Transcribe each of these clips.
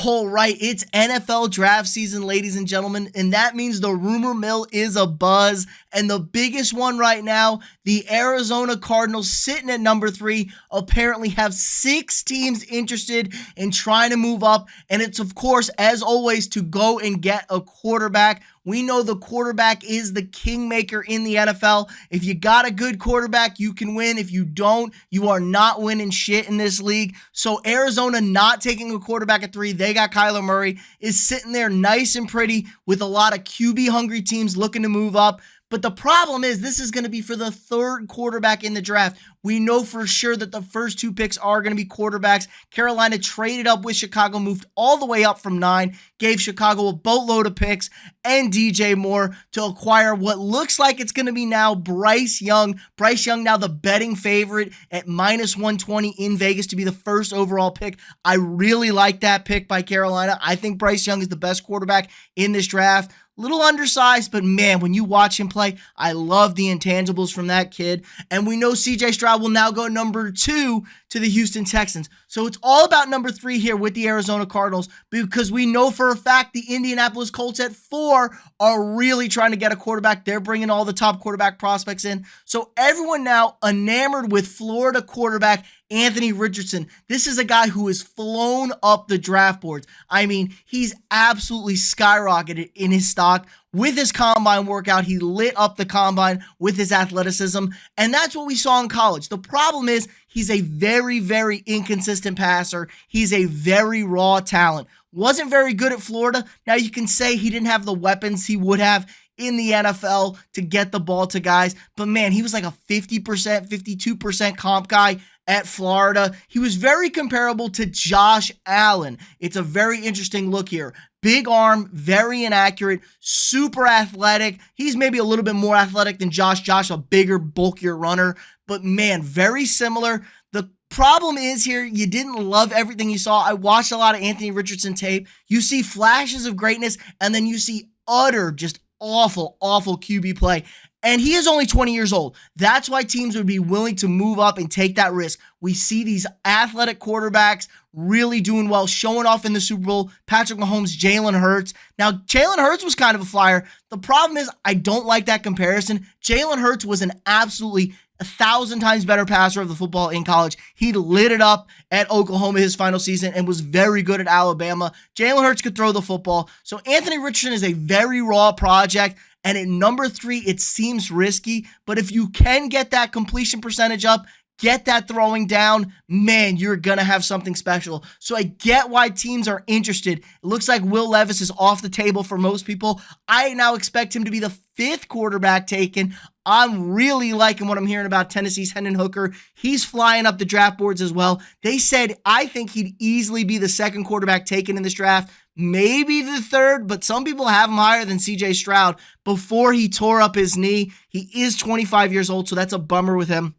All right, it's NFL draft season, ladies and gentlemen, and that means the rumor mill is abuzz. And the biggest one right now, the Arizona Cardinals sitting at number 3, apparently have 6 teams interested in trying to move up. And it's, of course, as always, to go and get a quarterback. We know the quarterback is the kingmaker in the NFL. If you got a good quarterback, you can win. If you don't, you are not winning shit in this league. So Arizona not taking a quarterback at 3, they got Kyler Murray, is sitting there nice and pretty with a lot of QB-hungry teams looking to move up. But the problem is this is going to be for the 3rd quarterback in the draft. We know for sure that the first 2 picks are going to be quarterbacks. Carolina traded up with Chicago, moved all the way up from 9, gave Chicago a boatload of picks and DJ Moore to acquire what looks like it's going to be now Bryce Young. Bryce Young now the betting favorite at minus 120 in Vegas to be the first overall pick. I really like that pick by Carolina. I think Bryce Young is the best quarterback in this draft. Little undersized, but man, when you watch him play, I love the intangibles from that kid. And we know CJ Stroud will now go number 2 to the Houston Texans. So it's all about number 3 here with the Arizona Cardinals, because we know for a fact the Indianapolis Colts at 4 are really trying to get a quarterback. They're bringing all the top quarterback prospects in. So everyone now enamored with Florida quarterback Anthony Richardson. This is a guy who has flown up the draft boards. I mean, he's absolutely skyrocketed in his stock with his combine workout. He lit up the combine with his athleticism, and that's what we saw in college. The problem is he's a very, very inconsistent passer. He's a very raw talent. Wasn't very good at Florida. Now you can say he didn't have the weapons he would have in the NFL to get the ball to guys, but man, he was like a 50%, 52% comp guy at Florida. He was very comparable to Josh Allen. It's a very interesting look here. Big arm, very inaccurate, super athletic. He's maybe a little bit more athletic than Josh. Josh, a bigger, bulkier runner, but man, very similar. The problem is here, you didn't love everything you saw. I watched a lot of Anthony Richardson tape. You see flashes of greatness, and then you see utter, just awful QB play. And he is only 20 years old. That's why teams would be willing to move up and take that risk. We see these athletic quarterbacks really doing well, showing off in the Super Bowl. Patrick Mahomes, Jalen Hurts. Now, Jalen Hurts was kind of a flyer. The problem is I don't like that comparison. Jalen Hurts was an absolutely 1,000 times better passer of the football in college. He lit it up at Oklahoma his final season and was very good at Alabama. Jalen Hurts could throw the football. So Anthony Richardson is a very raw project. And at number 3, it seems risky. But if you can get that completion percentage up, get that throwing down, man, you're going to have something special. So I get why teams are interested. It looks like Will Levis is off the table for most people. I now expect him to be the 5th quarterback taken. I'm really liking what I'm hearing about Tennessee's Hendon Hooker. He's flying up the draft boards as well. They said, I think he'd easily be the 2nd quarterback taken in this draft. Maybe the 3rd, but some people have him higher than CJ Stroud before he tore up his knee. He is 25 years old, so that's a bummer with him.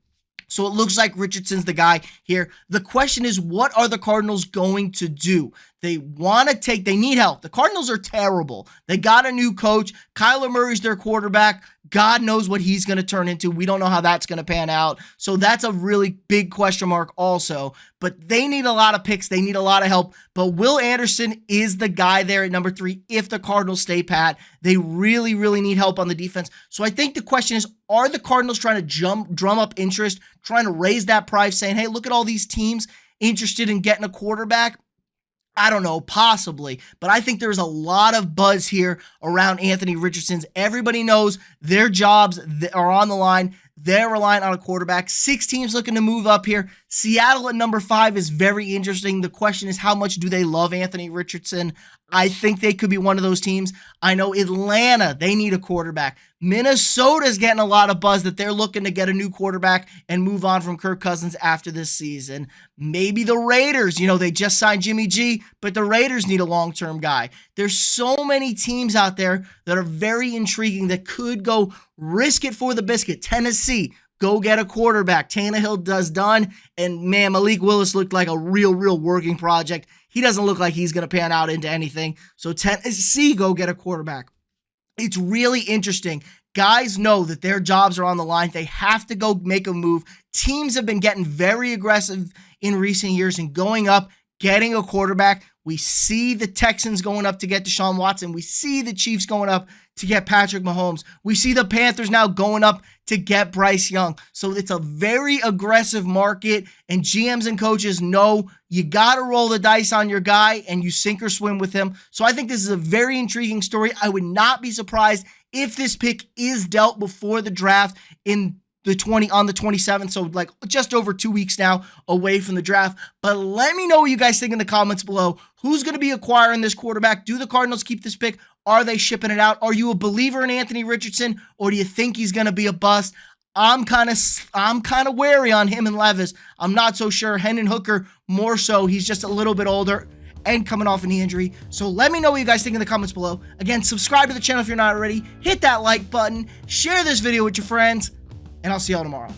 So it looks like Richardson's the guy here. The question is, what are the Cardinals going to do? They need help. The Cardinals are terrible. They got a new coach. Kyler Murray's their quarterback. God knows what he's going to turn into. We don't know how that's going to pan out. So that's a really big question mark also. But they need a lot of picks. They need a lot of help. But Will Anderson is the guy there at number 3 if the Cardinals stay pat. They really, really need help on the defense. So I think the question is, are the Cardinals trying to drum up interest, trying to raise that price, saying, hey, look at all these teams interested in getting a quarterback? I don't know, possibly, but I think there's a lot of buzz here around Anthony Richardson's. Everybody knows their jobs are on the line. They're relying on a quarterback. 6 teams looking to move up here. Seattle at number 5 is very interesting. The question is, how much do they love Anthony Richardson? I think they could be one of those teams. I know Atlanta, they need a quarterback. Minnesota's getting a lot of buzz that they're looking to get a new quarterback and move on from Kirk Cousins after this season. Maybe the Raiders, they just signed Jimmy G, but the Raiders need a long-term guy. There's so many teams out there that are very intriguing that could go risk it for the biscuit. Tennessee, go get a quarterback. Tannehill does done, and man, Malik Willis looked like a real working project. He doesn't look like he's going to pan out into anything. So Tennessee, go get a quarterback. It's really interesting. Guys know that their jobs are on the line. They have to go make a move. Teams have been getting very aggressive in recent years and going up, getting a quarterback. We see the Texans going up to get Deshaun Watson. We see the Chiefs going up to get Patrick Mahomes. We see the Panthers now going up to get Bryce Young. So it's a very aggressive market, and GMs and coaches know you got to roll the dice on your guy and you sink or swim with him. So I think this is a very intriguing story. I would not be surprised if this pick is dealt before the draft on the 27th, so like just over 2 weeks now away from the draft. But let me know what you guys think in the comments below. Who's going to be acquiring this quarterback? Do the Cardinals keep this pick? Are they shipping it out? Are you a believer in Anthony Richardson, or do you think he's going to be a bust? I'm kind of wary on him and Levis. I'm not so sure. Hendon Hooker more so. He's just a little bit older and coming off a knee injury. So let me know what you guys think in the comments below. Again, subscribe to the channel if you're not already. Hit that like button. Share this video with your friends. And I'll see y'all tomorrow.